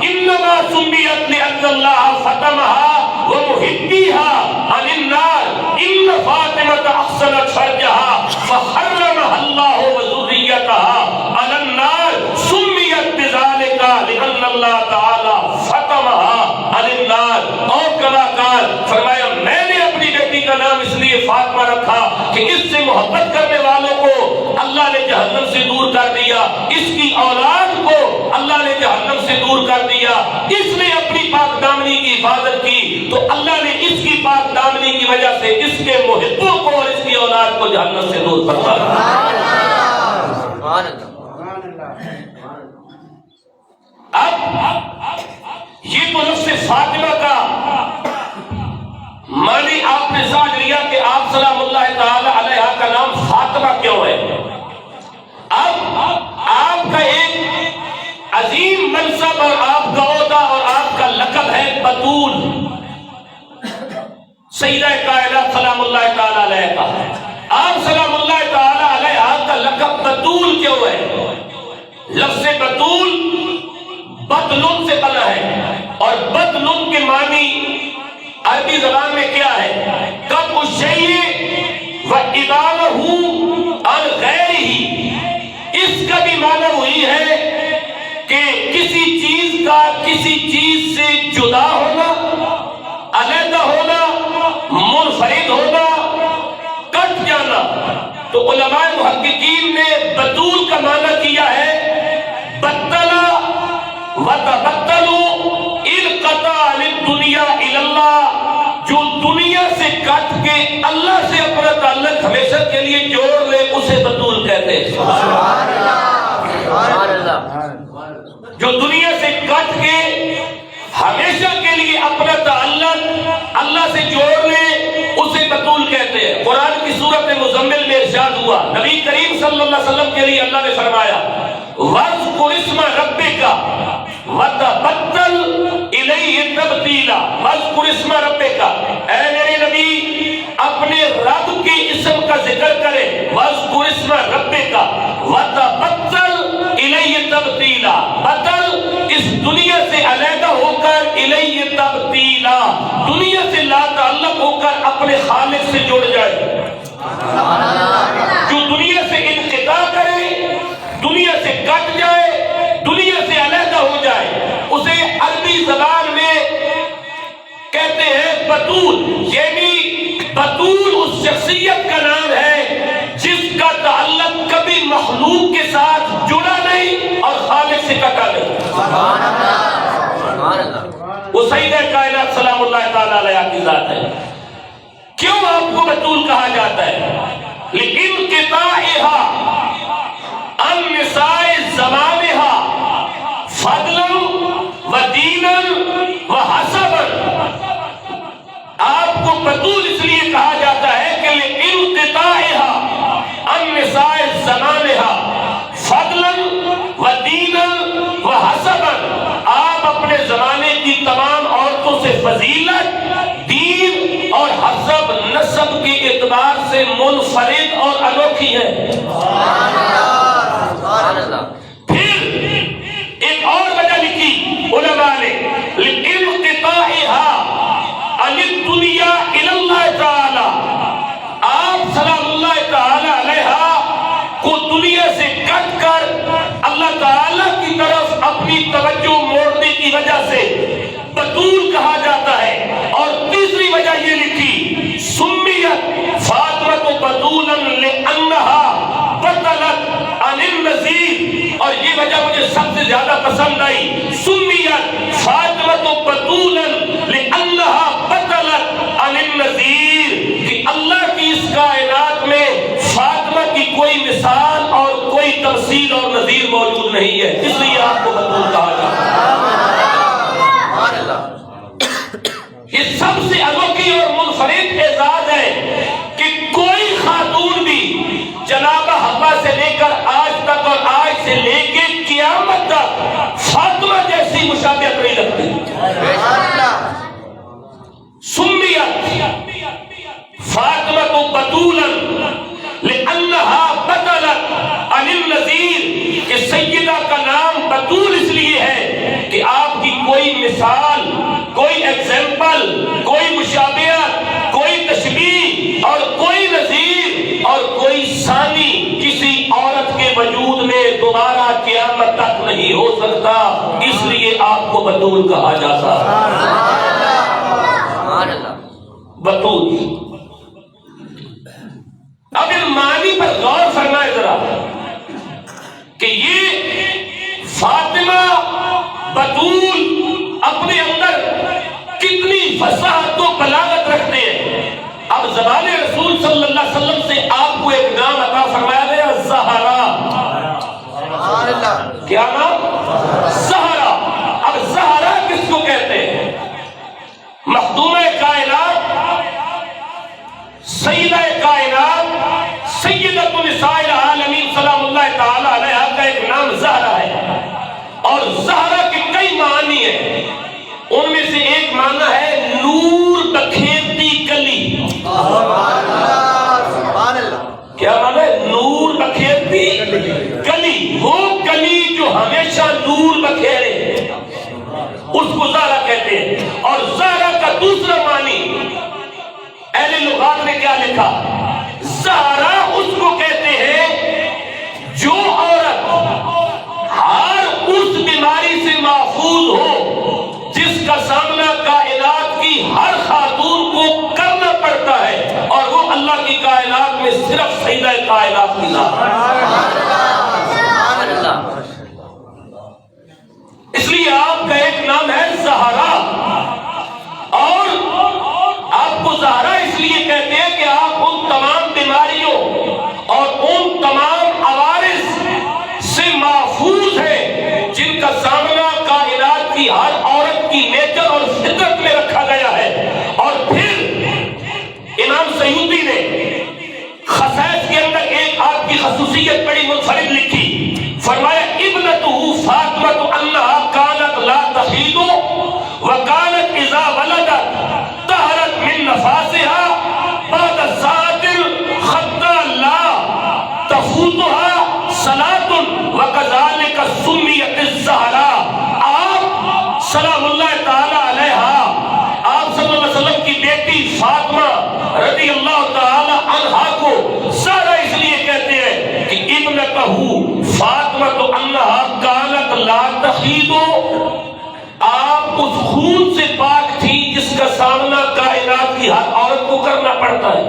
انما سمیت لأن اللہ فتمها ومحبیها عن النار ان فاطمة احسنت فرجها فحرمها اللہ وذریتها عن النار سمیت بذلك لأن اللہ تعالی فتمها عن النار. اور کما قال فرمایا میں نے اپنی بیٹی کا نام اس لیے فاطمہ رکھا کہ اس سے محبت کرنے والوں کو اللہ نے جہنم سے دور کر دیا, اس کی اولاد کو اللہ نے جہنم سے دور کر دیا. اس نے اپنی پاک دامنی کی حفاظت کی تو اللہ نے اس کی پاک دامنی کی وجہ سے اس کے محبوں کو اور اس کی اولاد کو جہنم سے دور فرما دیا. اب یہ تو نفس فاطمہ کا معنی آپ نے سمجھ لیا کہ آپ سلام اللہ تعالی علیہ کا نام فاطمہ کیوں ہے. اب آپ کا ایک عظیم منصب اور آپ کا عہدہ اور آپ کا لقب ہے بتول. سیدہ کائنات سلام اللہ تعالی علیہ کا آپ سلام اللہ تعالی علیہ کا لقب بتول کیوں ہے؟ لفظ بتول بدلن سے بنا ہے اور بدلن کے معنی عربی زبان میں کیا ہے؟ کب الشیء و ابانہ عن غیرہ. اس کا بھی معنی وہی ہے کہ کسی چیز کا کسی چیز سے جدا ہونا, علیحدہ ہونا, منفرد ہونا, کٹ جانا. تو علماء محققین نے بتول کا معنی کیا ہے بطلا وتبتلوا انقطع للدنیا الی اللہ, جو دنیا سے کٹ کے اللہ سے اپنا تعلق ہمیشہ کے لیے جوڑ لے اسے بتول کہتے ہیں. سبحان اللہ. جو دنیا سے کٹ کے ہمیشہ کے لیے اپنا تعلق اللہ سے جوڑ لے اسے بتول کہتے ہیں. قرآن کی سورۃ مزمل میں ارشاد ہوا, نبی کریم صلی اللہ علیہ وسلم کے لیے اللہ نے فرمایا وَاذْكُرِ اسْمَ رَبِّكَ وَتَبَتَّلْ إِلَيْهِ تَبْتِيلًا. وَاذْكُرِ اسْمَ رَبِّكَ, اے میرے نبی اپنے رب کے اسم کا ذکر کرے. وَاذْكُرِ اسْمَ رَبِّكَ وَتَبَتَّلْ إِلَيْهِ تَبْتِيلًا. بدل اس دنیا سے علیحدہ ہو کر إِلَيْهِ تَبْتِيلًا, دنیا سے لا تعلق ہو کر اپنے خالق سے جڑ جائے. جو دنیا سے انقطاع کرے, دنیا سے کٹ جائے, دنیا سے علیحدہ ہو جائے, اسے عربی زبان میں کہتے ہیں بتول. یعنی بتول اس شخصیت کا نام ہے جس کا تعلق کبھی مخلوق کے ساتھ جڑا نہیں اور خالق سے کٹا نہیں. سبحان اللہ. وہ سیدہ کائنات سلام اللہ تعالی علیہ کی ذات ہے. کیوں آپ کو بتول کہا جاتا ہے؟ لِانْقِطَاعِهَا عن نساء زمانها فضلا ودینا وحسبا. آپ کو بتول اس لیے کہا جاتا ہے کہ لِانْقِطَاعِهَا عن نساء زمانها فضلا ودینا وحسبا. آپ اپنے زمانے کی تمام عورتوں سے فضیلت, دین اور حسب نسب کے اعتبار سے منفرد اور انوکھی ہے. پھر ایک اور وجہ لکھی علماء نے لِانْقِطَاعِهَا عَنِ الدُّنْيَا إِلَى اللَّهِ تَعَالَى. آپ سلام اللہ تعالی علیہ کو دنیا سے کٹ کر اللہ تعالی کی طرف اپنی توجہ موڑنے کی وجہ سے بتول کہا جاتا ہے. اور تیسری وجہ یہ لکھی سمیت فاطمہ بتولا لأنها بطلت عن النذیر. اور یہ وجہ مجھے سب سے زیادہ پسند آئی, سمیت فاطمہ بتولا لأنها بطلت عن النذیر, کہ اللہ کی اس کائنات میں فاطمہ کی کوئی مثال اور کوئی تمثیل اور نظیر موجود نہیں ہے, اس لیے آپ کو بتول کہا جاتا ہے. یہ سب سے انوکھی اور منفرد اعزاز ہے کہ کوئی خاتون بھی جناب حوا سے لے کر آج تک اور آج سے لے کے قیامت تک فاطمہ جیسی مشابہت نہیں لگتی. سمیت فاطمہ کو بتولا لأنها بدلت عن النذیر, کہ سیدہ کا نام بتول اس لیے ہے دوبارہ قیامت تک نہیں ہو سکتا، اس لیے آپ کو بطول کہا جاتا ہے۔ بطول۔ اب ان معنی پر غور فرمائے ذرا کہ یہ فاطمہ بطول اپنے اندر کتنی فصاحت و بلاغت رکھتے ہیں۔ اب زبان رسول صلی اللہ علیہ وسلم سے آپ کو ایک نام عطا فرمایا گیا، زہرا۔ کیا نام؟ زہرا۔ اب زہرا کس کو کہتے ہیں؟ مخدومہ کائنات، سیدہ کائنات، سیدۃ نساء العالمین سلام اللہ تعالی علیہا کا ایک نام زہرا ہے، اور زہرا کے کئی معنی ہیں۔ ان میں سے ایک معنی ہے نور بکھیرتی کلی۔ کیا معنی ہے؟ نور بکھیرتی کلی، وہ کلی جو ہمیشہ نور بکھیرے، اس کو زہرا کہتے ہیں۔ اور زہرا کا دوسرا معنی اہل لغات نے کیا لکھا؟ زہرا اس کو کہتے ہیں جو عورت ہر اس بیماری سے محفوظ ہو جس کا سامنا کائنات کی ہر خاتون کو کرنا پڑتا ہے، اور وہ اللہ کی کائنات میں صرف سیدہ کائنات کی ذات ہے۔ اس لیے آپ کا ایک نام ہے زہرا، اور آپ کو زہرا اس لیے کہتے ہیں کہ آپ ان تمام بیماریوں اور ان تمام عوارض سے محفوظ ہیں جن کا سامنا کائنات کی ہر عورت کی نیچر اور فطرت میں رکھا گیا ہے۔ اور پھر امام سیوطی نے خصائص کے اندر ایک آپ کی خصوصیت بڑی منفرد لکھی، فرمایا ابنتہ فاطمہ انہا کانت لا تحیض وکانت اذا ولدت طہرت من نفاسها بعد الساعة خطا لا تفوتها صلاة وكذلك سميت الزہرا۔ آپ سلام اللہ تعالی علیہا، آپ صلی اللہ علیہ وسلم کی بیٹی فاطمہ رضی اللہ تعالی عنہا کو زہرا اس لیے کہتے ہیں کہ ابنتہ فاطمہ انہا کانت لا تحیض، آپ اس خون سے پاک تھی جس کا سامنا کائنات کی ہر عورت کو کرنا پڑتا ہے۔